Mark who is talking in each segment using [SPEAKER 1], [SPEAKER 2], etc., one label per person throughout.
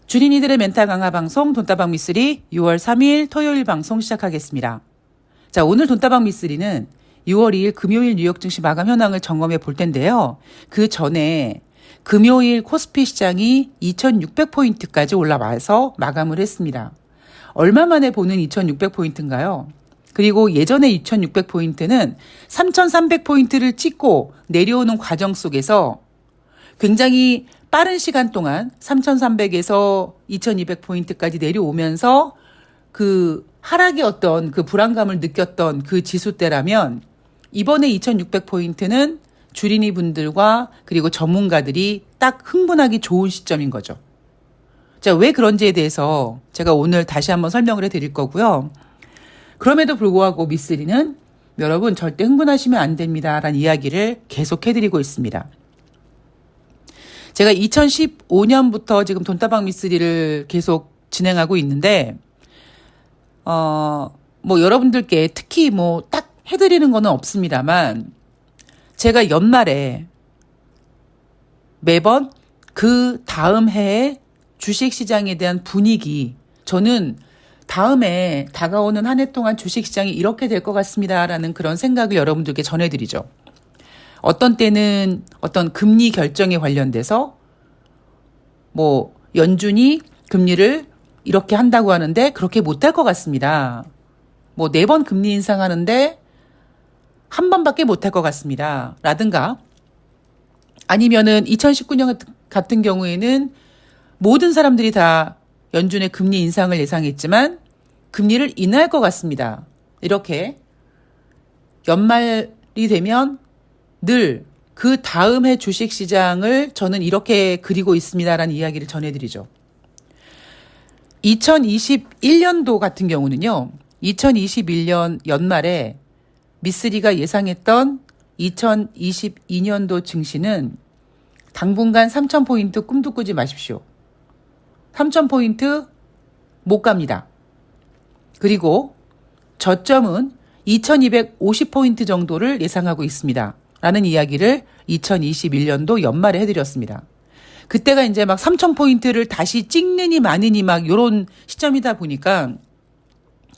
[SPEAKER 1] 주린이들의 멘탈 강화 방송 돈다방 미쓰리 6월 3일 토요일 방송 시작하겠습니다. 자, 오늘 돈다방 미쓰리는 6월 2일 금요일 뉴욕 증시 마감 현황을 점검해 볼 텐데요. 그 전에 금요일 코스피 시장이 2600포인트까지 올라와서 마감을 했습니다. 얼마 만에 보는 2600포인트인가요? 그리고 예전에 2600포인트는 3300포인트를 찍고 내려오는 과정 속에서 굉장히 빠른 시간 동안 3,300에서 2,200포인트까지 내려오면서 그 하락의 어떤 그 불안감을 느꼈던 그 지수대라면 이번에 2,600포인트는 주린이 분들과 그리고 전문가들이 딱 흥분하기 좋은 시점인 거죠. 자, 왜 그런지에 대해서 제가 오늘 다시 한번 설명을 해드릴 거고요. 그럼에도 불구하고 미쓰리는 여러분 절대 흥분하시면 안 됩니다라는 이야기를 계속 해드리고 있습니다. 제가 2015년부터 지금 돈다방 미쓰리를 계속 진행하고 있는데, 여러분들께 특히 딱 해드리는 거는 없습니다만, 제가 연말에 매번 그 다음 해의 주식시장에 대한 분위기, 저는 다음에 다가오는 한 해 동안 주식시장이 이렇게 될 것 같습니다라는 그런 생각을 여러분들께 전해드리죠. 어떤 때는 어떤 금리 결정에 관련돼서 연준이 금리를 이렇게 한다고 하는데 그렇게 못할 것 같습니다. 4번 금리 인상하는데 한 번밖에 못할 것 같습니다. 라든가 아니면은 2019년 같은 경우에는 모든 사람들이 다 연준의 금리 인상을 예상했지만 금리를 인하할 것 같습니다. 이렇게 연말이 되면 늘 그 다음 해 주식시장을 저는 이렇게 그리고 있습니다라는 이야기를 전해드리죠. 2021년도 같은 경우는요. 2021년 연말에 미쓰리가 예상했던 2022년도 증시는 당분간 3,000포인트 꿈도 꾸지 마십시오. 3,000포인트 못 갑니다. 그리고 저점은 2,250포인트 정도를 예상하고 있습니다. 라는 이야기를 2021년도 연말에 해드렸습니다. 그때가 이제 3,000포인트를 다시 찍느니 마느니 요런 시점이다 보니까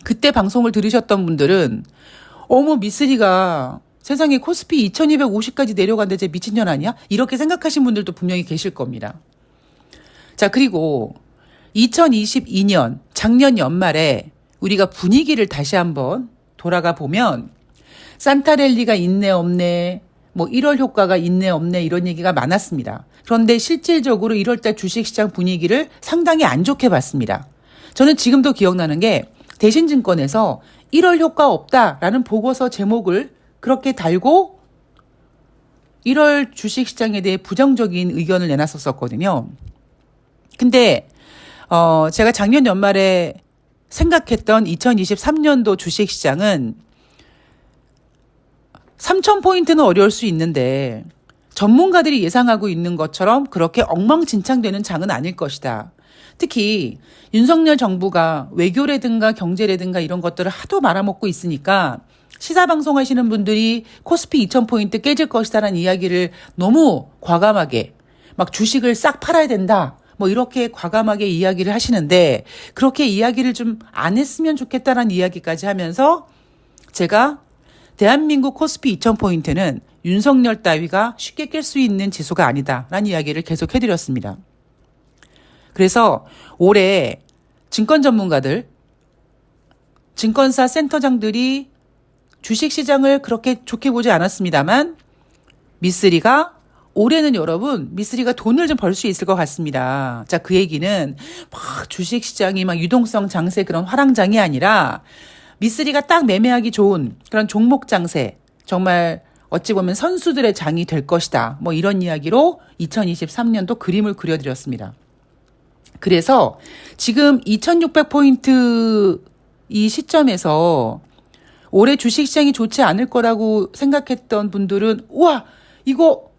[SPEAKER 1] 그때 방송을 들으셨던 분들은 어머 미쓰리가 세상에 코스피 2,250까지 내려간데 쟤 미친년 아니야? 이렇게 생각하신 분들도 분명히 계실 겁니다. 자, 그리고 2022년 작년 연말에 우리가 분위기를 다시 한번 돌아가 보면 산타랠리가 있네 없네 1월 효과가 있네 없네 이런 얘기가 많았습니다. 그런데 실질적으로 1월달 주식시장 분위기를 상당히 안 좋게 봤습니다. 저는 지금도 기억나는 게 대신증권에서 1월 효과 없다라는 보고서 제목을 그렇게 달고 1월 주식시장에 대해 부정적인 의견을 내놨었거든요. 근데 제가 작년 연말에 생각했던 2023년도 주식시장은 3,000포인트는 어려울 수 있는데 전문가들이 예상하고 있는 것처럼 그렇게 엉망진창되는 장은 아닐 것이다. 특히 윤석열 정부가 외교라든가 경제라든가 이런 것들을 하도 말아먹고 있으니까 시사방송 하시는 분들이 코스피 2,000포인트 깨질 것이다라는 이야기를 너무 과감하게 주식을 싹 팔아야 된다. 이렇게 과감하게 이야기를 하시는데 그렇게 이야기를 좀 안 했으면 좋겠다라는 이야기까지 하면서 제가 대한민국 코스피 2,000포인트는 윤석열 따위가 쉽게 깰 수 있는 지수가 아니다라는 이야기를 계속 해드렸습니다. 그래서 올해 증권 전문가들, 증권사 센터장들이 주식시장을 그렇게 좋게 보지 않았습니다만 미쓰리가 올해는 여러분 미쓰리가 돈을 좀 벌 수 있을 것 같습니다. 자, 그 얘기는 주식시장이 유동성 장세 그런 화랑장이 아니라 미쓰리가 딱 매매하기 좋은 그런 종목 장세, 정말 어찌 보면 선수들의 장이 될 것이다. 이런 이야기로 2023년도 그림을 그려드렸습니다. 그래서 지금 2,600포인트 이 시점에서 올해 주식시장이 좋지 않을 거라고 생각했던 분들은 우와 이거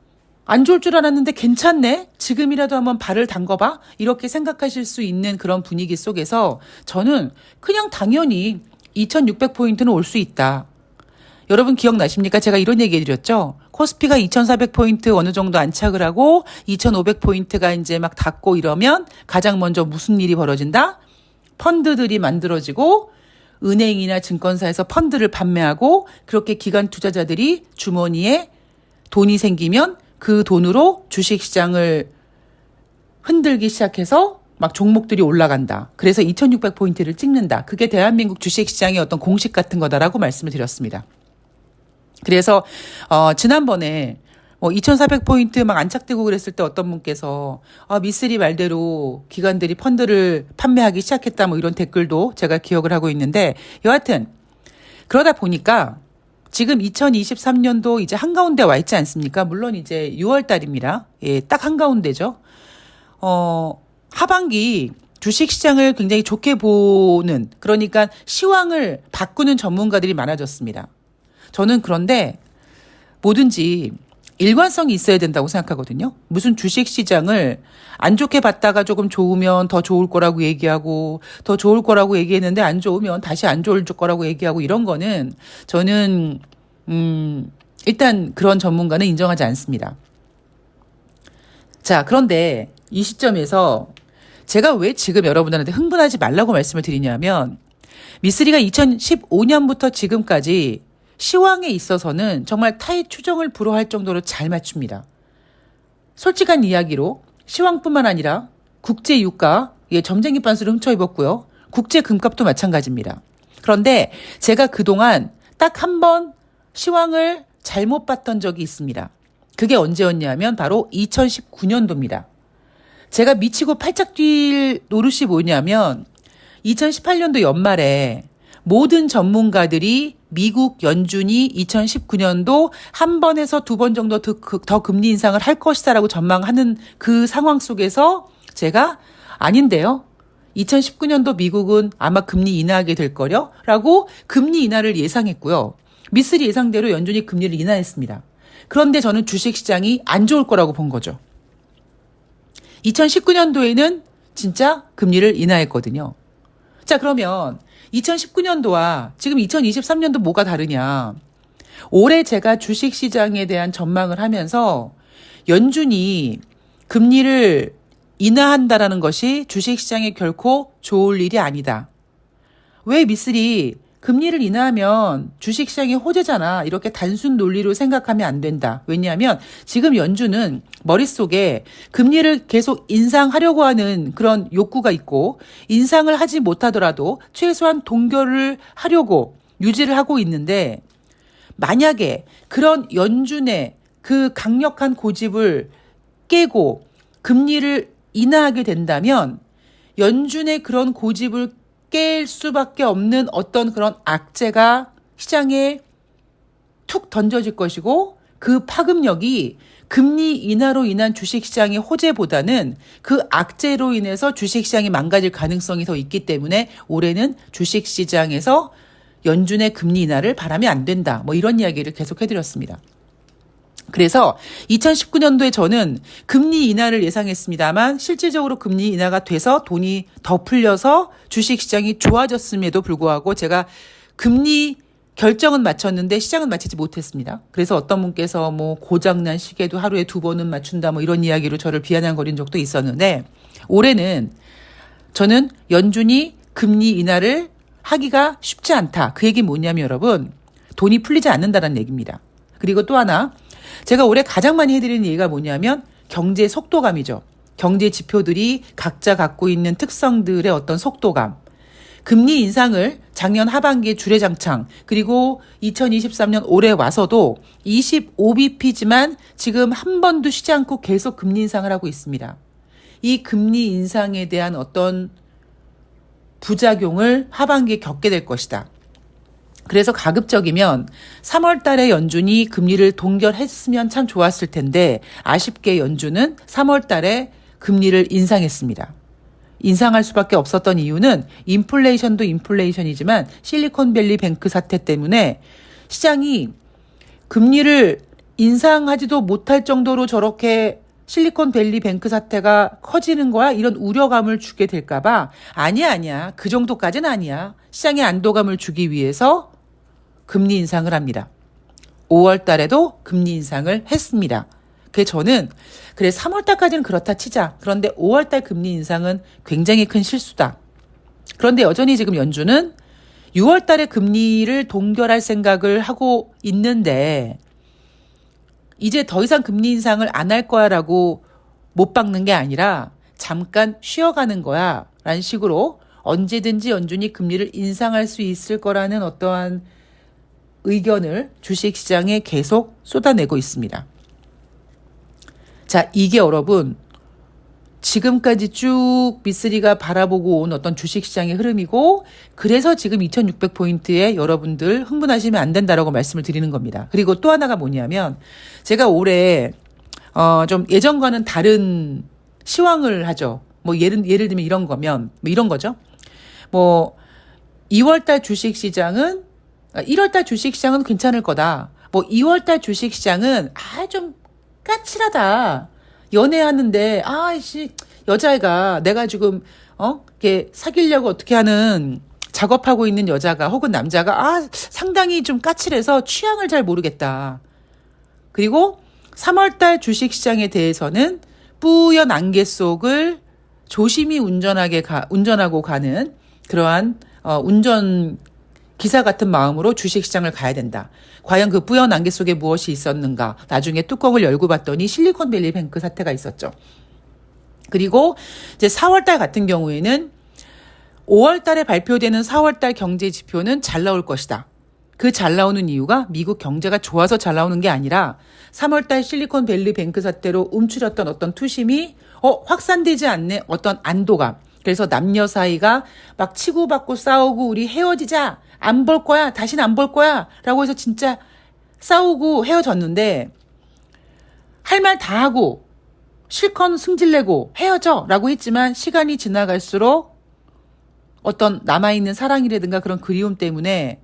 [SPEAKER 1] 안 좋을 줄 알았는데 괜찮네? 지금이라도 한번 발을 담궈봐? 이렇게 생각하실 수 있는 그런 분위기 속에서 저는 그냥 당연히 2,600포인트는 올 수 있다. 여러분 기억나십니까? 제가 이런 얘기 해드렸죠. 코스피가 2,400포인트 어느 정도 안착을 하고 2,500포인트가 이제 막 닿고 이러면 가장 먼저 무슨 일이 벌어진다? 펀드들이 만들어지고 은행이나 증권사에서 펀드를 판매하고 그렇게 기관 투자자들이 주머니에 돈이 생기면 그 돈으로 주식시장을 흔들기 시작해서 막 종목들이 올라간다. 그래서 2,600포인트를 찍는다. 그게 대한민국 주식시장의 어떤 공식 같은 거다라고 말씀을 드렸습니다. 그래서 지난번에 2,400포인트 막 안착되고 그랬을 때 어떤 분께서 미쓰리 말대로 기관들이 펀드를 판매하기 시작했다 뭐 이런 댓글도 제가 기억을 하고 있는데 여하튼 그러다 보니까 지금 2023년도 이제 한가운데 와 있지 않습니까? 물론 이제 6월 달입니다. 예, 딱 한가운데죠. 하반기 주식시장을 굉장히 좋게 보는 그러니까 시황을 바꾸는 전문가들이 많아졌습니다. 저는 그런데 뭐든지 일관성이 있어야 된다고 생각하거든요. 무슨 주식시장을 안 좋게 봤다가 조금 좋으면 더 좋을 거라고 얘기하고 더 좋을 거라고 얘기했는데 안 좋으면 다시 안 좋을 거라고 얘기하고 이런 거는 저는 일단 그런 전문가는 인정하지 않습니다. 자, 그런데 이 시점에서 제가 왜 지금 여러분들한테 흥분하지 말라고 말씀을 드리냐면 미쓰리가 2015년부터 지금까지 시황에 있어서는 정말 타의 추정을 불허할 정도로 잘 맞춥니다. 솔직한 이야기로 시황뿐만 아니라 국제 유가, 점쟁이 빤스를 훔쳐 입었고요. 국제 금값도 마찬가지입니다. 그런데 제가 그동안 딱 한 번 시황을 잘못 봤던 적이 있습니다. 그게 언제였냐면 바로 2019년도입니다. 제가 미치고 팔짝 뛸 노릇이 뭐냐면 2018년도 연말에 모든 전문가들이 미국 연준이 2019년도 한 번에서 두 번 정도 더 금리 인상을 할 것이다라고 전망하는 그 상황 속에서 제가 아닌데요. 2019년도 미국은 아마 금리 인하하게 될 거려 라고 금리 인하를 예상했고요. 미쓰리 예상대로 연준이 금리를 인하했습니다. 그런데 저는 주식시장이 안 좋을 거라고 본 거죠. 2019년도에는 진짜 금리를 인하했거든요. 자, 그러면 2019년도와 지금 2023년도 뭐가 다르냐. 올해 제가 주식시장에 대한 전망을 하면서 연준이 금리를 인하한다라는 것이 주식시장에 결코 좋을 일이 아니다. 왜 미쓰리 금리를 인하하면 주식시장이 호재잖아. 이렇게 단순 논리로 생각하면 안 된다. 왜냐하면 지금 연준은 머릿속에 금리를 계속 인상하려고 하는 그런 욕구가 있고 인상을 하지 못하더라도 최소한 동결을 하려고 유지를 하고 있는데 만약에 그런 연준의 그 강력한 고집을 깨고 금리를 인하하게 된다면 연준의 그런 고집을 깰 수밖에 없는 어떤 그런 악재가 시장에 툭 던져질 것이고 그 파급력이 금리 인하로 인한 주식시장의 호재보다는 그 악재로 인해서 주식시장이 망가질 가능성이 더 있기 때문에 올해는 주식시장에서 연준의 금리 인하를 바라면 안 된다. 뭐 이런 이야기를 계속 해드렸습니다. 그래서 2019년도에 저는 금리 인하를 예상했습니다만 실질적으로 금리 인하가 돼서 돈이 더 풀려서 주식시장이 좋아졌음에도 불구하고 제가 금리 결정은 맞췄는데 시장은 맞추지 못했습니다. 그래서 어떤 분께서 뭐 고장난 시계도 하루에 2번은 맞춘다 뭐 이런 이야기로 저를 비아냥거린 적도 있었는데 올해는 저는 연준이 금리 인하를 하기가 쉽지 않다. 그 얘기 뭐냐면 여러분 돈이 풀리지 않는다는 얘기입니다. 그리고 또 하나 제가 올해 가장 많이 해드리는 얘기가 뭐냐면 경제 속도감이죠. 경제 지표들이 각자 갖고 있는 특성들의 어떤 속도감. 금리 인상을 작년 하반기에 주례장창 그리고 2023년 올해 와서도 25bp지만 지금 한 번도 쉬지 않고 계속 금리 인상을 하고 있습니다. 이 금리 인상에 대한 어떤 부작용을 하반기에 겪게 될 것이다. 그래서 가급적이면 3월 달에 연준이 금리를 동결했으면 참 좋았을 텐데 아쉽게 연준은 3월 달에 금리를 인상했습니다. 인상할 수밖에 없었던 이유는 인플레이션도 인플레이션이지만 실리콘밸리 뱅크 사태 때문에 시장이 금리를 인상하지도 못할 정도로 저렇게 실리콘밸리 뱅크 사태가 커지는 거야? 이런 우려감을 주게 될까 봐 아니야. 그 정도까지는 아니야. 시장에 안도감을 주기 위해서 금리 인상을 합니다. 5월 달에도 금리 인상을 했습니다. 저는 그래 3월 달까지는 그렇다 치자. 그런데 5월 달 금리 인상은 굉장히 큰 실수다. 그런데 여전히 지금 연준은 6월 달에 금리를 동결할 생각을 하고 있는데 이제 더 이상 금리 인상을 안 할 거야라고 못 박는 게 아니라 잠깐 쉬어가는 거야 라는 식으로 언제든지 연준이 금리를 인상할 수 있을 거라는 어떠한 의견을 주식시장에 계속 쏟아내고 있습니다. 자, 이게 여러분 지금까지 쭉 미쓰리가 바라보고 온 어떤 주식시장의 흐름이고 그래서 지금 2600포인트에 여러분들 흥분하시면 안 된다라고 말씀을 드리는 겁니다. 그리고 또 하나가 뭐냐면 제가 올해 좀 예전과는 다른 시황을 하죠. 뭐 예를 들면 이런 거면 뭐 이런 거죠. 뭐 2월달 주식시장은 1월달 주식시장은 괜찮을 거다. 뭐 2월달 주식시장은 좀 까칠하다. 연애하는데 여자애가 내가 지금 이렇게 사귀려고 어떻게 하는 작업하고 있는 여자가 혹은 남자가 상당히 좀 까칠해서 취향을 잘 모르겠다. 그리고 3월달 주식시장에 대해서는 뿌연 안개 속을 조심히 운전하고 가는 그러한 운전 기사 같은 마음으로 주식시장을 가야 된다. 과연 그 뿌연 안개 속에 무엇이 있었는가. 나중에 뚜껑을 열고 봤더니 실리콘밸리 뱅크 사태가 있었죠. 그리고 이제 4월달 같은 경우에는 5월달에 발표되는 4월달 경제 지표는 잘 나올 것이다. 그 잘 나오는 이유가 미국 경제가 좋아서 잘 나오는 게 아니라 3월달 실리콘밸리 뱅크 사태로 움츠렸던 어떤 투심이 확산되지 않는 어떤 안도감. 그래서 남녀 사이가 막 치고받고 싸우고 우리 헤어지자. 안 볼 거야. 다시는 안 볼 거야. 라고 해서 진짜 싸우고 헤어졌는데 할 말 다 하고 실컷 승질내고 헤어져 라고 했지만 시간이 지나갈수록 어떤 남아있는 사랑이라든가 그런 그리움 때문에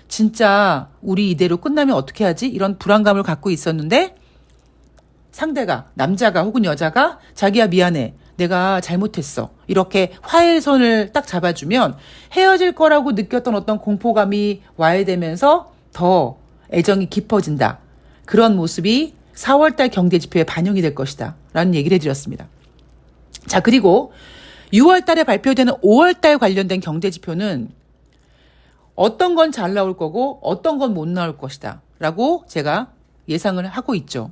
[SPEAKER 1] 진짜 우리 이대로 끝나면 어떻게 하지? 이런 불안감을 갖고 있었는데 상대가 남자가 혹은 여자가 자기야 미안해. 내가 잘못했어. 이렇게 화해의 손을 딱 잡아주면 헤어질 거라고 느꼈던 어떤 공포감이 와해되면서 더 애정이 깊어진다. 그런 모습이 4월달 경제지표에 반영이 될 것이다. 라는 얘기를 해드렸습니다. 자, 그리고 6월달에 발표되는 5월달 관련된 경제지표는 어떤 건 잘 나올 거고 어떤 건 못 나올 것이다. 라고 제가 예상을 하고 있죠.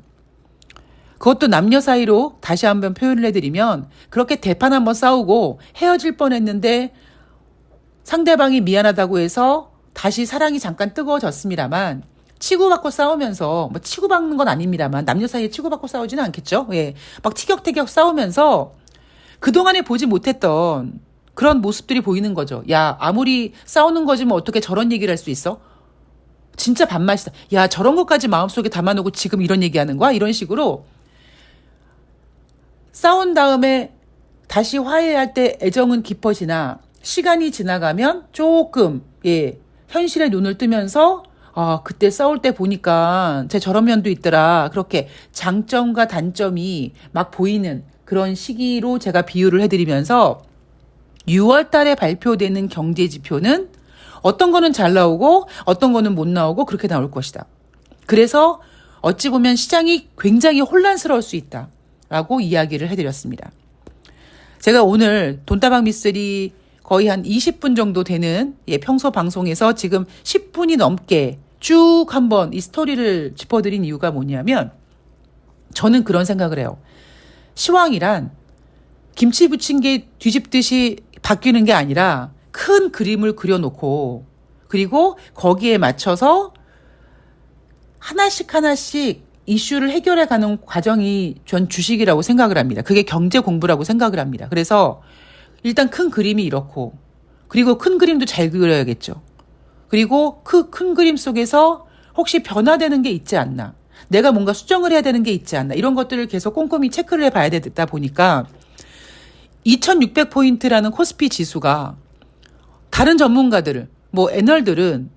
[SPEAKER 1] 그것도 남녀 사이로 다시 한번 표현을 해드리면 그렇게 대판 한번 싸우고 헤어질 뻔했는데 상대방이 미안하다고 해서 다시 사랑이 잠깐 뜨거워졌습니다만 치고받고 싸우면서 뭐 치고받는 건 아닙니다만 남녀 사이에 치고받고 싸우지는 않겠죠. 예, 막 티격태격 싸우면서 그동안에 보지 못했던 그런 모습들이 보이는 거죠. 야, 아무리 싸우는 거지만 어떻게 저런 얘기를 할 수 있어? 진짜 밥맛이다. 야, 저런 것까지 마음속에 담아놓고 지금 이런 얘기하는 거야? 이런 식으로 싸운 다음에 다시 화해할 때 애정은 깊어지나 시간이 지나가면 조금 현실의 눈을 뜨면서 그때 싸울 때 보니까 제 저런 면도 있더라. 그렇게 장점과 단점이 막 보이는 그런 시기로 제가 비유를 해드리면서 6월 달에 발표되는 경제 지표는 어떤 거는 잘 나오고 어떤 거는 못 나오고 그렇게 나올 것이다. 그래서 어찌 보면 시장이 굉장히 혼란스러울 수 있다. 라고 이야기를 해드렸습니다. 제가 오늘 돈다방 미쓰리 거의 한 20분 정도 되는 평소 방송에서 지금 10분이 넘게 쭉 한번 이 스토리를 짚어드린 이유가 뭐냐면 저는 그런 생각을 해요. 시황이란 김치 부친 게 뒤집듯이 바뀌는 게 아니라 큰 그림을 그려놓고 그리고 거기에 맞춰서 하나씩 이슈를 해결해가는 과정이 전 주식이라고 생각을 합니다. 그게 경제 공부라고 생각을 합니다. 그래서 일단 큰 그림이 이렇고 그리고 큰 그림도 잘 그려야겠죠. 그리고 그 큰 그림 속에서 혹시 변화되는 게 있지 않나. 내가 뭔가 수정을 해야 되는 게 있지 않나. 이런 것들을 계속 꼼꼼히 체크를 해봐야 되다 보니까 2600포인트라는 코스피 지수가 다른 전문가들, 애널들은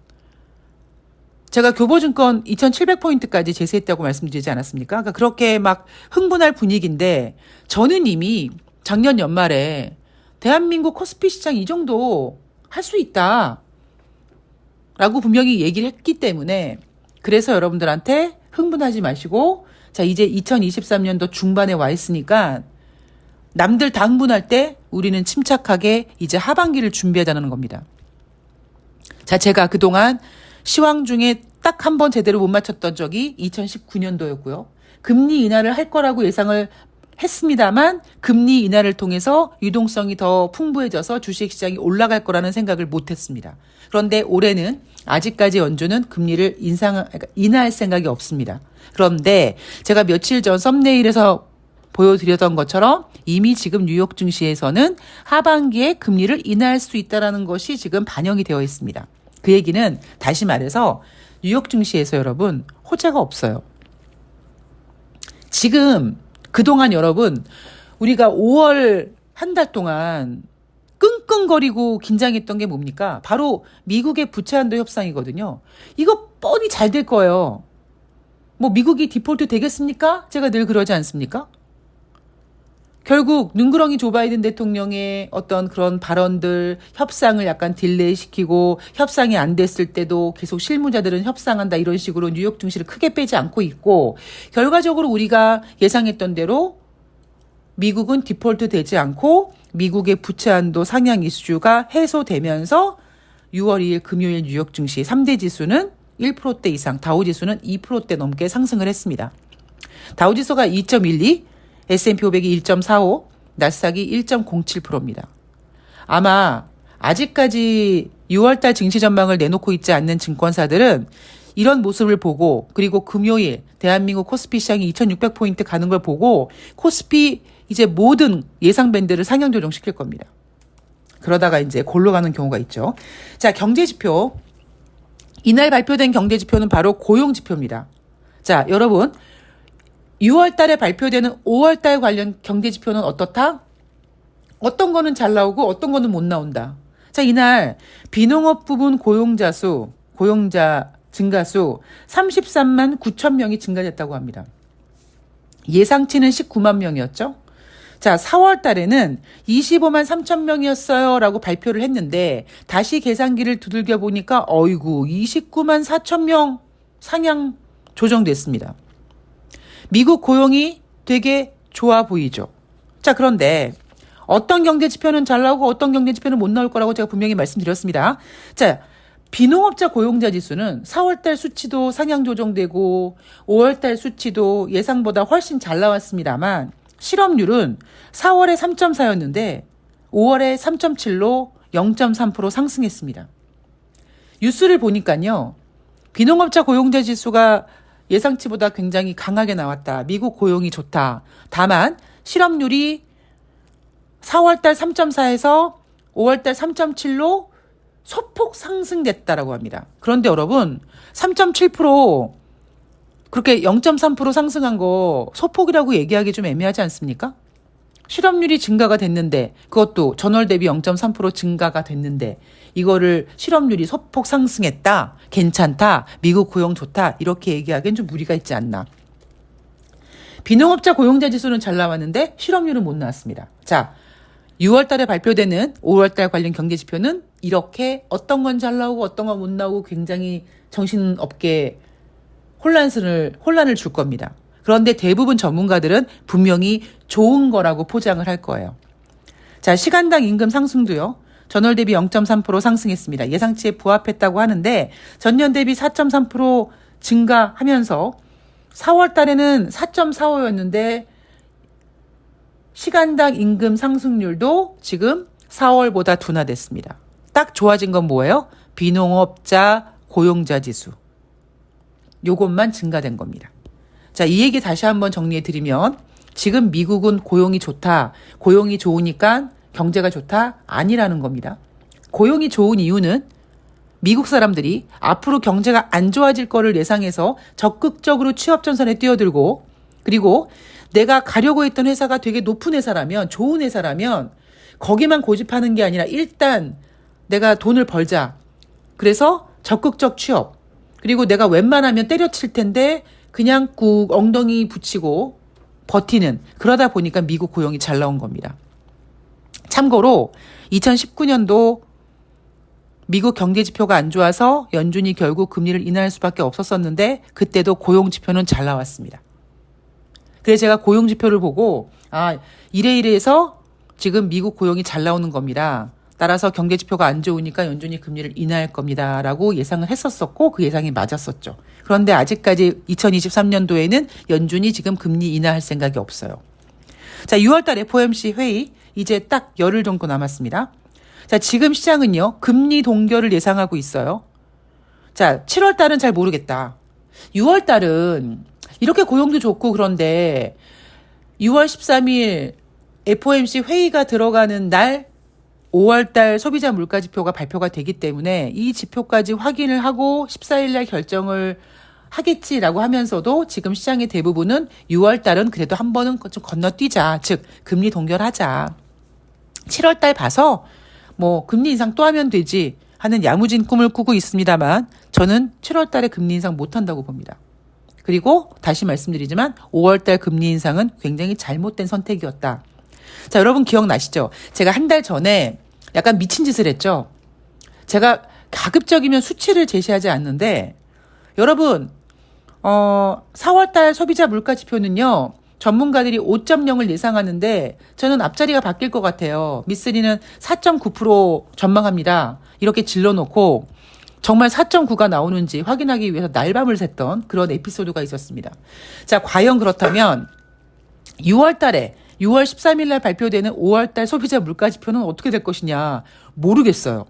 [SPEAKER 1] 제가 교보증권 2700포인트까지 제시했다고 말씀드리지 않았습니까? 그러니까 그렇게 막 흥분할 분위기인데 저는 이미 작년 연말에 대한민국 코스피 시장 이 정도 할 수 있다 라고 분명히 얘기를 했기 때문에 그래서 여러분들한테 흥분하지 마시고, 자, 이제 2023년도 중반에 와 있으니까 남들 다 흥분할 때 우리는 침착하게 이제 하반기를 준비하자는 겁니다. 자, 제가 그동안 시황 중에 딱 한 번 제대로 못 맞췄던 적이 2019년도였고요. 금리 인하를 할 거라고 예상을 했습니다만 금리 인하를 통해서 유동성이 더 풍부해져서 주식시장이 올라갈 거라는 생각을 못했습니다. 그런데 올해는 아직까지 연준은 금리를 인하할 생각이 없습니다. 그런데 제가 며칠 전 썸네일에서 보여드렸던 것처럼 이미 지금 뉴욕 증시에서는 하반기에 금리를 인하할 수 있다는 것이 지금 반영이 되어 있습니다. 그 얘기는 다시 말해서 뉴욕 증시에서 여러분 호재가 없어요. 지금 그동안 여러분 우리가 5월 한 달 동안 끙끙거리고 긴장했던 게 뭡니까? 바로 미국의 부채 한도 협상이거든요. 이거 뻔히 잘 될 거예요. 뭐 미국이 디폴트 되겠습니까? 제가 늘 그러지 않습니까? 결국 눈구렁이 조 바이든 대통령의 어떤 그런 발언들, 협상을 약간 딜레이시키고 협상이 안 됐을 때도 계속 실무자들은 협상한다 이런 식으로 뉴욕 증시를 크게 빼지 않고 있고, 결과적으로 우리가 예상했던 대로 미국은 디폴트 되지 않고 미국의 부채 한도 상향 이슈가 해소되면서 6월 2일 금요일 뉴욕 증시 3대 지수는 1%대 이상, 다우지수는 2%대 넘게 상승을 했습니다. 다우지수가 2.12, S&P 500이 1.45, 나스닥이 1.07%입니다. 아마 아직까지 6월달 증시 전망을 내놓고 있지 않는 증권사들은 이런 모습을 보고, 그리고 금요일 대한민국 코스피 시장이 2600포인트 가는 걸 보고 코스피 이제 모든 예상 밴드를 상향 조정시킬 겁니다. 그러다가 이제 골로 가는 경우가 있죠. 자, 경제지표. 이날 발표된 경제지표는 바로 고용지표입니다. 자, 여러분 6월 달에 발표되는 5월 달 관련 경제지표는 어떻다? 어떤 거는 잘 나오고 어떤 거는 못 나온다. 자, 이날 비농업 부분 고용자 증가수 33만 9천 명이 증가됐다고 합니다. 예상치는 19만 명이었죠. 자, 4월 달에는 25만 3천 명이었어요 라고 발표를 했는데 다시 계산기를 두들겨 보니까 어이구 29만 4천 명 상향 조정됐습니다. 미국 고용이 되게 좋아 보이죠. 자, 그런데 어떤 경제지표는 잘 나오고 어떤 경제지표는 못 나올 거라고 제가 분명히 말씀드렸습니다. 자, 비농업자 고용자 지수는 4월달 수치도 상향 조정되고 5월달 수치도 예상보다 훨씬 잘 나왔습니다만 실업률은 4월에 3.4였는데 5월에 3.7로 0.3% 상승했습니다. 뉴스를 보니까요. 비농업자 고용자 지수가 예상치보다 굉장히 강하게 나왔다. 미국 고용이 좋다. 다만 실업률이 4월달 3.4에서 5월달 3.7로 소폭 상승됐다라고 합니다. 그런데 여러분 3.7% 그렇게 0.3% 상승한 거 소폭이라고 얘기하기 좀 애매하지 않습니까? 실업률이 증가가 됐는데 그것도 전월 대비 0.3% 증가가 됐는데 이거를 실업률이 소폭 상승했다, 괜찮다, 미국 고용 좋다 이렇게 얘기하기엔 좀 무리가 있지 않나. 비농업자 고용자 지수는 잘 나왔는데 실업률은 못 나왔습니다. 자, 6월 달에 발표되는 5월 달 관련 경제지표는 이렇게 어떤 건 잘 나오고 어떤 건 못 나오고 굉장히 정신없게 혼란을 줄 겁니다. 그런데 대부분 전문가들은 분명히 좋은 거라고 포장을 할 거예요. 자, 시간당 임금 상승도요. 전월 대비 0.3% 상승했습니다. 예상치에 부합했다고 하는데 전년 대비 4.3% 증가하면서 4월 달에는 4.45였는데 시간당 임금 상승률도 지금 4월보다 둔화됐습니다. 딱 좋아진 건 뭐예요? 비농업자 고용자 지수. 요것만 증가된 겁니다. 자, 이 얘기 다시 한번 정리해 드리면 지금 미국은 고용이 좋다. 고용이 좋으니까 경제가 좋다. 아니라는 겁니다. 고용이 좋은 이유는 미국 사람들이 앞으로 경제가 안 좋아질 거를 예상해서 적극적으로 취업 전선에 뛰어들고, 그리고 내가 가려고 했던 회사가 되게 높은 회사라면, 좋은 회사라면 거기만 고집하는 게 아니라 일단 내가 돈을 벌자. 그래서 적극적 취업. 그리고 내가 웬만하면 때려칠 텐데 그냥 꾹 엉덩이 붙이고 버티는, 그러다 보니까 미국 고용이 잘 나온 겁니다. 참고로 2019년도 미국 경제 지표가 안 좋아서 연준이 결국 금리를 인하할 수밖에 없었었는데 그때도 고용 지표는 잘 나왔습니다. 그래서 제가 고용 지표를 보고 이래이래해서 지금 미국 고용이 잘 나오는 겁니다. 따라서 경제 지표가 안 좋으니까 연준이 금리를 인하할 겁니다. 라고 예상을 했었었고 그 예상이 맞았었죠. 그런데 아직까지 2023년도에는 연준이 지금 금리 인하할 생각이 없어요. 자, 6월달 FOMC 회의 이제 딱 열흘 정도 남았습니다. 자, 지금 시장은요, 금리 동결을 예상하고 있어요. 자, 7월달은 잘 모르겠다. 6월달은 이렇게 고용도 좋고 그런데 6월 13일 FOMC 회의가 들어가는 날 5월달 소비자 물가 지표가 발표가 되기 때문에 이 지표까지 확인을 하고 14일 날 결정을 하겠지라고 하면서도 지금 시장의 대부분은 6월달은 그래도 한 번은 좀 건너뛰자. 즉 금리 동결하자. 7월달 봐서 뭐 금리 인상 또 하면 되지 하는 야무진 꿈을 꾸고 있습니다만 저는 7월달에 금리 인상 못한다고 봅니다. 그리고 다시 말씀드리지만 5월달 금리 인상은 굉장히 잘못된 선택이었다. 자, 여러분 기억나시죠? 제가 한 달 전에 약간 미친 짓을 했죠. 제가 가급적이면 수치를 제시하지 않는데 여러분 4월달 소비자 물가 지표는요. 전문가들이 5.0을 예상하는데 저는 앞자리가 바뀔 것 같아요. 미쓰리는 4.9% 전망합니다. 이렇게 질러놓고 정말 4.9가 나오는지 확인하기 위해서 날밤을 샜던 그런 에피소드가 있었습니다. 자, 과연 그렇다면 6월 13일 날 발표되는 5월달 소비자 물가 지표는 어떻게 될 것이냐 모르겠어요.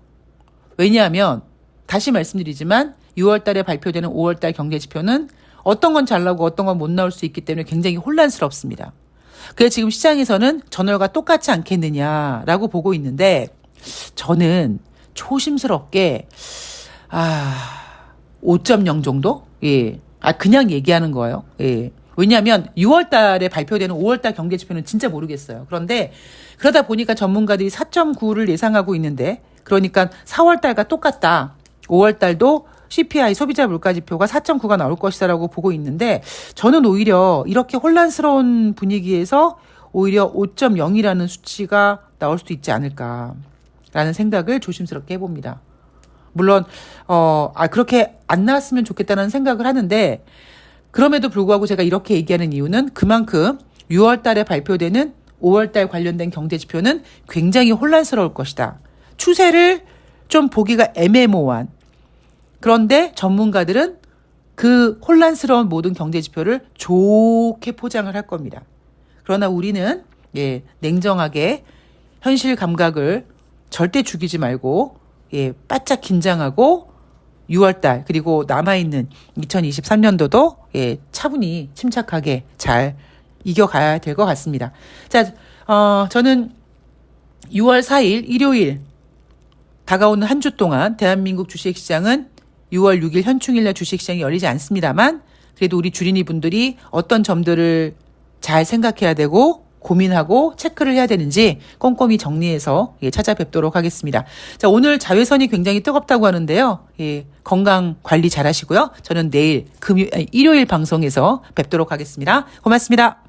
[SPEAKER 1] 왜냐하면 다시 말씀드리지만 6월 달에 발표되는 5월 달 경제 지표는 어떤 건 잘 나오고 어떤 건 못 나올 수 있기 때문에 굉장히 혼란스럽습니다. 그래서 지금 시장에서는 전월과 똑같지 않겠느냐라고 보고 있는데 저는 조심스럽게 5.0 정도? 예. 그냥 얘기하는 거예요. 예. 왜냐하면 6월 달에 발표되는 5월 달 경제 지표는 진짜 모르겠어요. 그런데 그러다 보니까 전문가들이 4.9를 예상하고 있는데 그러니까 4월 달과 똑같다. 5월 달도 CPI 소비자 물가 지표가 4.9가 나올 것이다라고 보고 있는데 저는 오히려 이렇게 혼란스러운 분위기에서 오히려 5.0이라는 수치가 나올 수도 있지 않을까라는 생각을 조심스럽게 해봅니다. 물론 그렇게 안 나왔으면 좋겠다는 생각을 하는데 그럼에도 불구하고 제가 이렇게 얘기하는 이유는 그만큼 6월 달에 발표되는 5월 달 관련된 경제 지표는 굉장히 혼란스러울 것이다. 추세를 좀 보기가 애매모호한 그런데 전문가들은 그 혼란스러운 모든 경제 지표를 좋게 포장을 할 겁니다. 그러나 우리는 냉정하게 현실 감각을 절대 죽이지 말고 바짝 긴장하고 6월달 그리고 남아있는 2023년도도 차분히 침착하게 잘 이겨가야 될 것 같습니다. 자, 저는 6월 4일 일요일 다가오는 한 주 동안 대한민국 주식시장은 6월 6일 현충일날 주식시장이 열리지 않습니다만 그래도 우리 주린이 분들이 어떤 점들을 잘 생각해야 되고 고민하고 체크를 해야 되는지 꼼꼼히 정리해서 찾아뵙도록 하겠습니다. 자, 오늘 자외선이 굉장히 뜨겁다고 하는데요. 건강 관리 잘 하시고요. 저는 내일 일요일 방송에서 뵙도록 하겠습니다. 고맙습니다.